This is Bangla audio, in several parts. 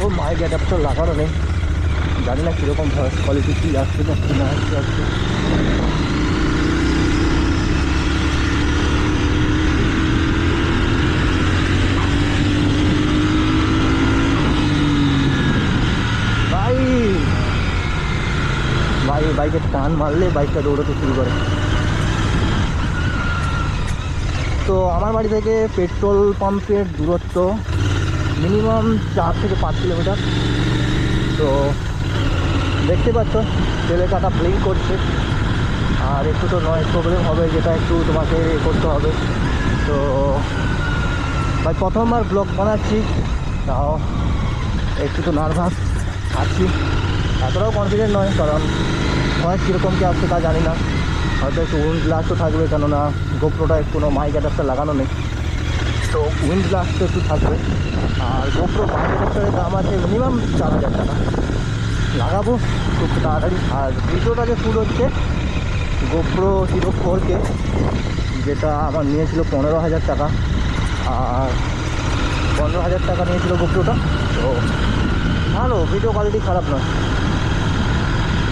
ওর মাইক অ্যাডাপ্টার লাগানো নেই, জানি না কীরকম ভয়েস কোয়ালিটি কী আসছে না কী না আসছে। বাইকের টান মারলে বাইকটা দৌড়াতে শুরু করে। তো আমার বাড়ি থেকে পেট্রোল পাম্পের দূরত্ব মিনিমাম 4 থেকে 5 কিলোমিটার। তো দেখতে পাচ্ছ তেলের কাটা ব্লিঙ্ক করছে, আর একটু তো নয়েজ প্রবলেম হবে, যেটা একটু তোমাকে করতে হবে। তো ভাই প্রথমবার ব্লগ বানাচ্ছি, তাও একটু তো নার্ভাস আছি, এতটাও কনফিডেন্ট নয়, কারণ ভয়েস কীরকম কী আসছে তা জানি না। হয়তো একটু উইন্ড ব্লাস্টও থাকবে, কেননা গোপ্রোটায় কোনো মাইক অ্যাডাপ্টার লাগানো নেই, তো উইন্ড ব্লাস্ট একটু থাকবে। আর গোপ্রো মাইক অ্যাডাপ্টারের দাম আছে মিনিমাম 4000 টাকা। লাগাবো খুব তাড়াতাড়ি। আর ভিডিওটা যে শুরু হচ্ছে গোপ্রো Hero 4K, যেটা আমার নিয়েছিল 15,000 টাকা, আর 15,000 টাকা নিয়েছিল গোপ্রোটা। তো ভালো, ভিডিও কোয়ালিটি খারাপ নয়।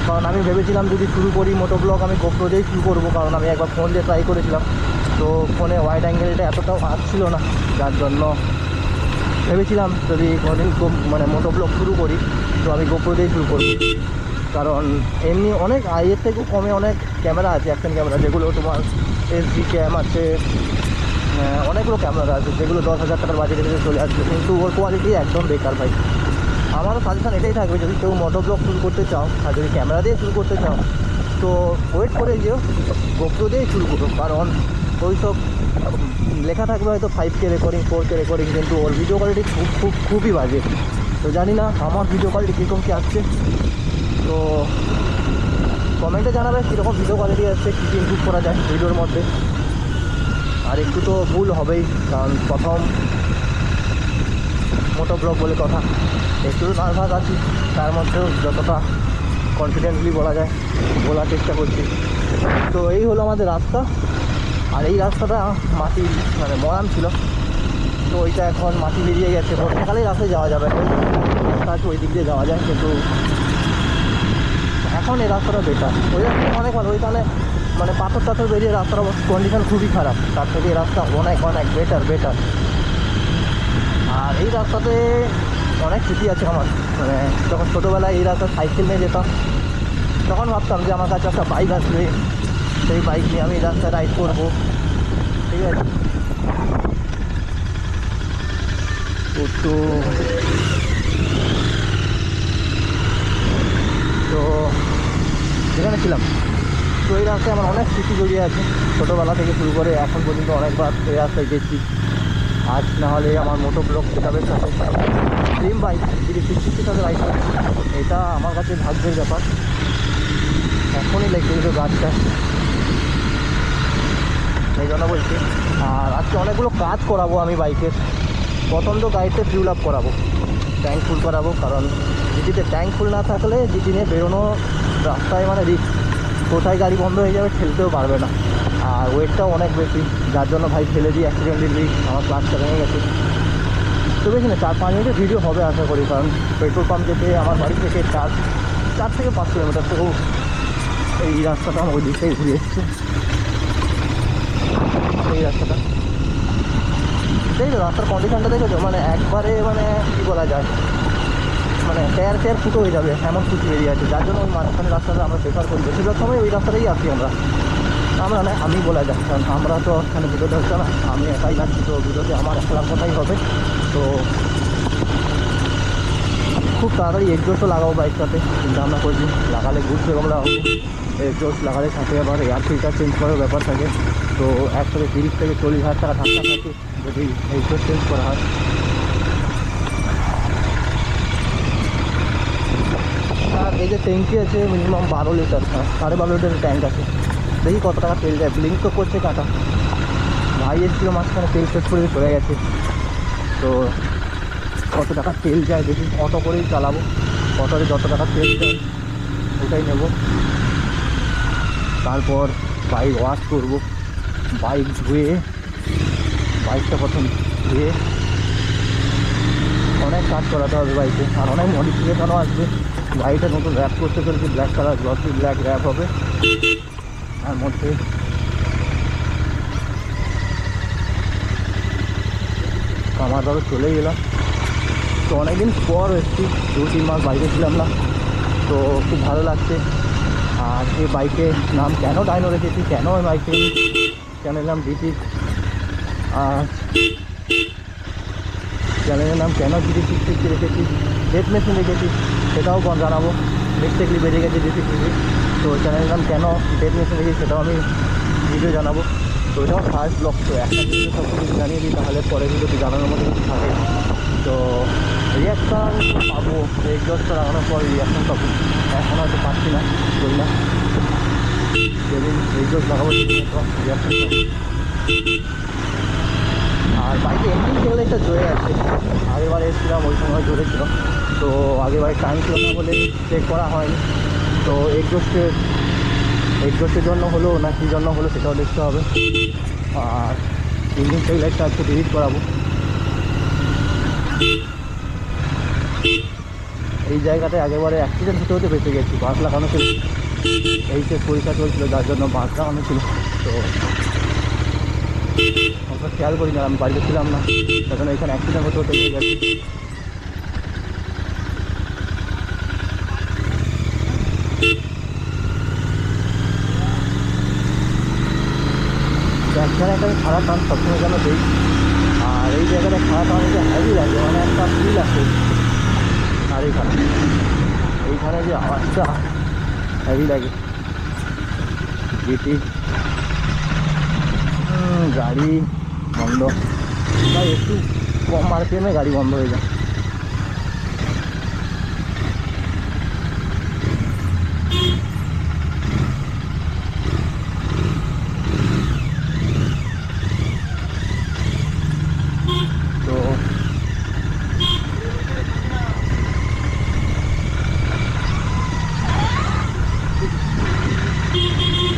কারণ আমি ভেবেছিলাম যদি শুরু করি মোটো ব্লগ আমি গোপ্রো দিয়েই শুরু করবো, কারণ আমি একবার ফোন দিয়ে ট্রাই করেছিলাম, তো ফোনে ওয়াইড অ্যাঙ্গেলটা এতটাও আসছিল না, যার জন্য ভেবেছিলাম যদি কোনোদিন মানে মোটো ব্লগ শুরু করি তো আমি গোপ্রো দিয়েই শুরু করবো। কারণ এমনি অনেক এর থেকেও কমে অনেক ক্যামেরা আছে, অ্যাকশন ক্যামেরা, যেগুলো তোমার SD ক্যাম আছে, অনেকগুলো ক্যামেরা আছে যেগুলো 10,000 টাকার বাজেটের ভেতরে চলে আসবে, কিন্তু ওর কোয়ালিটি একদম বেকার ভাই। আমারও সাজেশান এটাই থাকবে, যদি কেউ মোটো ব্লগ শুরু করতে চাও আর যদি ক্যামেরা দিয়ে শুরু করতে চাও তো ওয়েট করে যেও, গোপ্রো দিয়েই শুরু করো। কারণ ওই সব লেখা থাকবে হয়তো 5K রেকর্ডিং 4K রেকর্ডিং, কিন্তু ওর ভিডিও কোয়ালিটি খুবই বাজে। তো জানি না আমার ভিডিও কোয়ালিটি কীরকম কী আসছে, তো কমেন্টে জানাবে কীরকম ভিডিও কোয়ালিটি আসছে, কী কী ইমপ্রুভ করা যায় ভিডিওর মধ্যে। আর একটু তো ভুল হবেই, কারণ প্রথম মোটো ব্লগ বলে কথা, একটু নার্ভাস আছি, তার মধ্যেও যতটা কনফিডেন্টলি বলা যায় বলার চেষ্টা করছি। তো এই হলো আমাদের রাস্তা, আর এই রাস্তাটা মাটি মানে মরাম ছিল, তো ওইটা এখন মাটি বেরিয়ে গেছে। বর্ষাকালেই রাস্তায় যাওয়া যাবে, রাস্তা আছে ওই দিক দিয়ে যাওয়া যায়, কিন্তু এখন এই রাস্তাটা বেটার। ওই রাস্তা অনেক ভালো, ওইখানে মানে পাথর টাথর বেরিয়ে রাস্তার কন্ডিশন খুবই খারাপ, তার থেকে এই রাস্তা অনেক অনেক বেটার। আর এই রাস্তাতে অনেক স্মৃতি আছে আমার, মানে যখন ছোটোবেলায় এই রাস্তায় সাইকেল নিয়ে যেতাম, তখন ভাবতাম যে আমার কাছে একটা বাইক আসবে, সেই বাইক নিয়ে আমি রাস্তায় রাইড করবো, ঠিক আছে। তো যেখানে ছিলাম, তো এই রাস্তায় আমার অনেক স্মৃতি জড়িয়ে আছে, ছোটোবেলা থেকে শুরু করে এখন পর্যন্ত অনেকবার এই রাস্তায় গেছি। আজ না হলে আমার মোটো ব্লগ সেটাবের সাথে ড্রিম বাইক 360 সাথে রাইড করছি, এটা আমার কাছে ভাগ্যের ব্যাপার। এখনই লেগে গেল গাছটা, এই জন্য বলছি। আর আজকে অনেকগুলো কাজ করাবো আমি বাইকের। প্রথম তো গাড়িতে ফিউল আপ করাবো, ট্যাঙ্ক ফুল করাবো, কারণ জিটিতে ট্যাঙ্ক ফুল না থাকলে জিটি নিয়ে বেরোনো রাস্তায় মানে রিস্ক, কোথায় গাড়ি বন্ধ হয়ে যাবে ঠেলতেও পারবে না, আর ওয়েটটাও অনেক বেশি, যার জন্য ভাই ফেলে দিয়ে অ্যাক্সিডেন্টালি আমার ক্লাসটা ভেঙে গেছে। তো বেশি না 4-5 মিনিটের ভিডিও হবে আশা করি, কারণ পেট্রোল পাম্প যেতে আমার বাড়ি থেকে 4 থেকে 5 কিলোমিটার। তো এই রাস্তাটা আমার ওই দিক থেকে ঘুরে এসছে, এই রাস্তাটা দেখো, রাস্তার কন্ডিশনটা দেখেছো, মানে একবারে মানে কী বলা যায়, মানে টায়ার ফুটো হয়ে যাবে এমন কিছু বেরিয়ে আছে, যার জন্য ওই মাঝখানে রাস্তাটা আমরা প্রেফার করি। বেশিরভাগ সময় ওই রাস্তাটাই আসি আমরা না, আমি বলা যায়, কারণ আমরা তো এখানে ভিডিওতে হচ্ছে না, আমি একাই যাচ্ছি, তো ভিডিওতে আমার একলার কথাই হবে। তো খুব তাড়াতাড়ি এক্সজস্টও লাগাবো বাইকটাতে, চিন্তা ভাবনা করছি, লাগালে গুড সেরকম লাগাবো। এক্সজস্ট লাগালে সাথে আবার এয়ার ফিল্টার চেঞ্জ করার ব্যাপার থাকে, তো একসাথে 30 থেকে 40 হাজার টাকা ধাক্কা থাকে যদি এক্সজস্ট চেঞ্জ করা হয়। আর এই যে ট্যাঙ্কি আছে মিনিমাম 12 লিটার, 12.5 লিটারের ট্যাঙ্ক আছে, দেখি কত টাকা তেল যায়। ব্লিঙ্ক তো করছে কাটা, ভাই এসেছিলো মাঝখানে, তেল শেষ করে চলে গেছে, তো কত টাকা তেল যায় দেখি। অটো করেই চালাবো, অটোতে যত টাকা তেল যায় ওটাই নেব। তারপর বাইক ওয়াশ করবো, বাইক ধুয়ে, বাইকটা প্রথম ধুয়ে অনেক কাজ করাতে হবে বাইকে, আর অনেক মডিফিকেশনও আসবে। গাড়িটা নতুন র্যাপ করতে চলেছি, black colour glossy black wrap হবে। তার মধ্যে আমার ধরো চলে গেলাম, তো অনেকদিন পর এসেছি, 2-3 মাস বাইকে ছিলাম না, তো খুব ভালো লাগছে। আর এই বাইকের নাম কেন ডাইনো রেখেছি, কেন ওই বাইকে চ্যানেলের নাম ডিটি, আর চ্যানেলের নাম কেন ডিটি 650 রেখেছি, ডেথ মেশিন রেখেছি সেটাও জানাবো। মিস্টেকলি বেরিয়ে গেছে ডিটি 650, তো চ্যানেলের নাম কেন ডেথ মেশিন রেখেছি সেটাও আমি ভিডিও জানাবো। তো এটা আমার ফার্স্ট ব্লগ, তো একটা ভিডিও সব কিছু জানিয়ে দিই, তাহলে পরে ভিডিওতে জানানোর মতো কিছু থাকে। তো রিয়াকশান পাবো, এক্সস্টটা লাগানোর পর রিয়াকশান পাবো, এখন হয়তো পাচ্ছি না, বলি না, যেদিন এক্সস্ট লাগাবো রিয়াকশান পাবো। আর বাইকে এমনি চলে একটা জয়ে আছে, আগেরবার এসেছিলাম ওই সময় জোরে ছিল, তো আগেরবার টাইম ছিল না বলে চেক করা হয়নি। তো এক্সস্টের জন্য হলো না কী জন্য হলো সেটাও দেখতে হবে। আর ইঞ্জিন তেল একটা আজকে ডিলিট করাবো। এই জায়গাটায় আগেবারে অ্যাক্সিডেন্ট হতে হতে বেঁচে গেছি, বাস লাগানো ছিল, এইচএস পরীক্ষা চলছিল যার জন্য বাস লাগানো ছিল, তো আমরা খেয়াল করি না, আমি বাড়িতে ছিলাম না, তার জন্য এখানে অ্যাক্সিডেন্ট হতে হতে বেঁচে গেছি। এখানে একটা খারাপ টান সবসময় যেন দিই, আর এই জায়গাটা খারাপ টান যে হ্যাভি লাগে, মানে একটা ফিল আছে। আর এইখানে যে আওয়াজটা হ্যাভি লাগে, গাড়ি বন্ধ বা একটু কম আরপিএমে গাড়ি বন্ধ হয়ে যায়। তো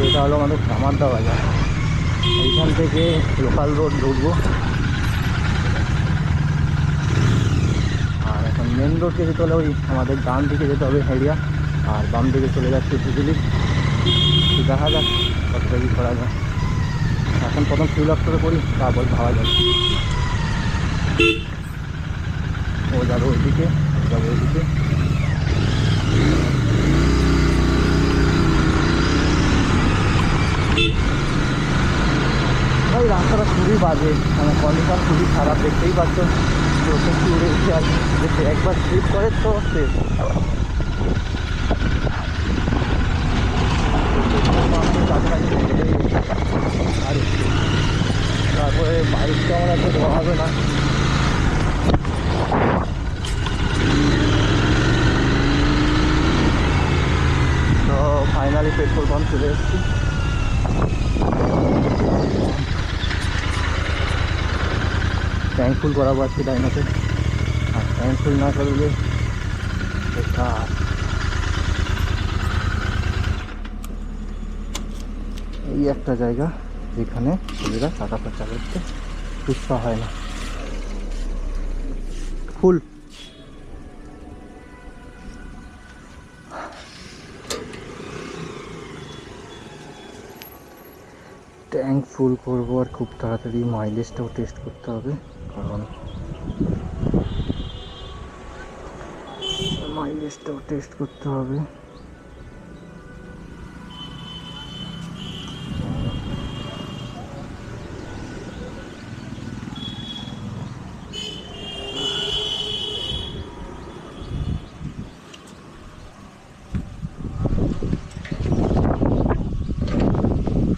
এটা হলো আমাদের কামারদা বাজার, এইখান থেকে লোকাল রোড ঢুকবো, আর এখন মেন রোডকে যেতে হলে ওই আমাদের ডান দিকে যেতে হবে হেরিয়া, আর বাম দিকে চলে যাচ্ছে বিজলি। দেখা যাক কতটা কি করা যায়, এখন প্রথম ফিল আপ করে করি, তারপর ভাবা যাবে। ও যাবে ওইদিকে, যাবে ওইদিকে। ভাই রাস্তাটা খুবই বাজে, মানে কন্ডিশন খুবই খারাপ, দেখতেই পাচ্ছ, প্রত্যেকটি উড়ে উঠে আছে, দেখতে একবার স্লিপ করে তো শেষ। আর তারপরে বাইকটা আমার এত দেওয়া হবে না। তো ফাইনালি পেট্রোল পাম্প চলে এসেছি। ট্যাঙ্ক ফুল করাবো আজকে ডাইনোতে, আর ট্যাঙ্ক ফুল না করলে বেকার। এই একটা জায়গা যেখানে ছেলেরা টাকা খরচা করতে উৎসাহ হয় না। ফুল ট্যাঙ্ক ফুল করবো, আর খুব তাড়াতাড়ি মাইলেজটাও টেস্ট করতে হবে, কারণ মাইলেজটাও টেস্ট করতে হবে।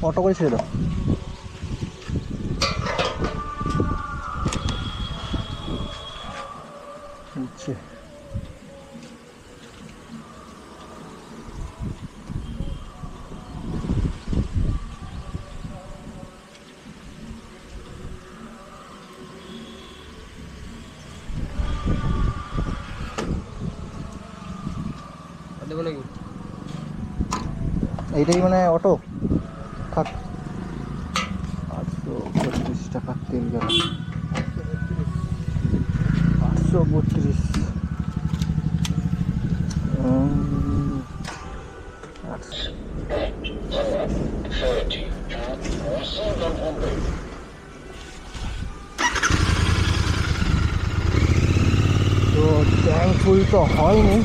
অটো করে ছেড়ে দাও। আচ্ছা এইটাই মানে অটো থাক। 835 টাকা তেল গেল, 835 132 তো ট্যাঙ্ক ফুল তো হয়নি,